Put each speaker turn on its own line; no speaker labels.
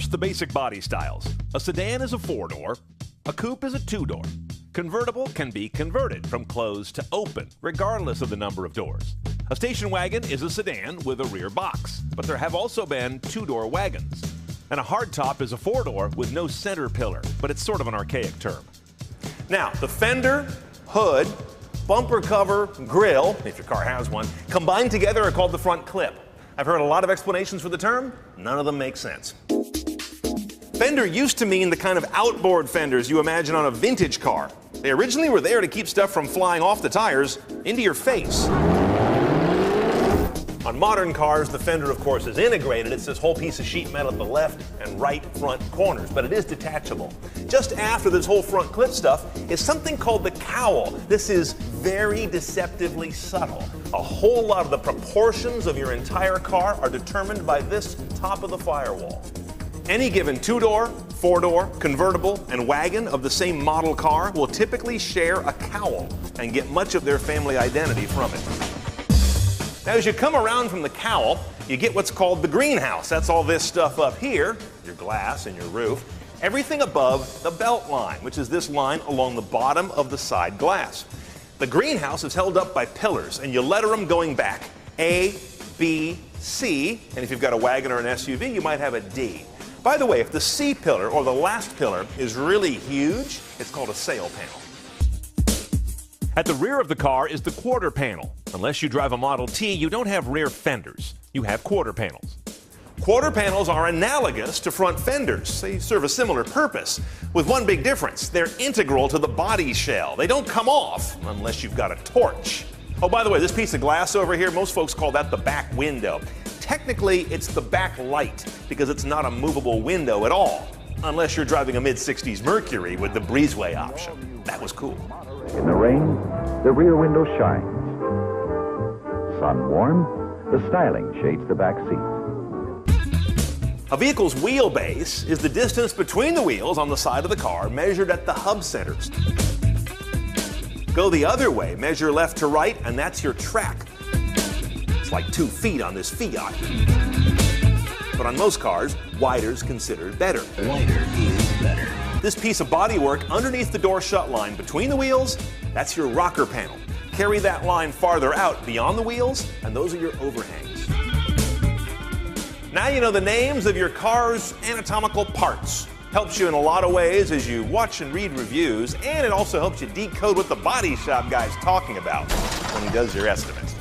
First, the basic body styles. A sedan is a 4-door. A coupe is a 2-door. Convertible can be converted from closed to open, regardless of the number of doors. A station wagon is a sedan with a rear box, but there have also been 2-door wagons. And a hardtop is a 4-door with no center pillar, but it's sort of an archaic term. Now, the fender, hood, bumper cover, grille, if your car has one, combined together are called the front clip. I've heard a lot of explanations for the term. None of them make sense. Fender used to mean the kind of outboard fenders you imagine on a vintage car. They originally were there to keep stuff from flying off the tires into your face. On modern cars, the fender, of course, is integrated. It's this whole piece of sheet metal at the left and right front corners, but it is detachable. Just after this whole front clip stuff is something called the cowl. This is very deceptively subtle. A whole lot of the proportions of your entire car are determined by this top of the firewall. Any given 2-door, 4-door, convertible, and wagon of the same model car will typically share a cowl and get much of their family identity from it. Now, as you come around from the cowl, you get what's called the greenhouse. That's all this stuff up here, your glass and your roof, everything above the belt line, which is this line along the bottom of the side glass. The greenhouse is held up by pillars, and you letter them going back A, B, C, and if you've got a wagon or an SUV, you might have a D. By the way, if the C pillar, or the last pillar, is really huge, it's called a sail panel. At the rear of the car is the quarter panel. Unless you drive a Model T, you don't have rear fenders. You have quarter panels. Quarter panels are analogous to front fenders. They serve a similar purpose, with one big difference. They're integral to the body shell. They don't come off unless you've got a torch. Oh, by the way, this piece of glass over here, most folks call that the back window. Technically, it's the back light because it's not a movable window at all, unless you're driving a mid-60s Mercury with the breezeway option. That was cool.
In the rain, the rear window shines. Sun warm, the styling shades the back seat.
A vehicle's wheelbase is the distance between the wheels on the side of the car measured at the hub centers. Go the other way, measure left to right, and that's your track. It's like 2 feet on this Fiat. But on most cars, wider's considered better.
Wider is better.
This piece of bodywork underneath the door shut line between the wheels, that's your rocker panel. Carry that line farther out beyond the wheels, and those are your overhangs. Now you know the names of your car's anatomical parts. Helps you in a lot of ways as you watch and read reviews, and it also helps you decode what the body shop guy's talking about when he does your estimate.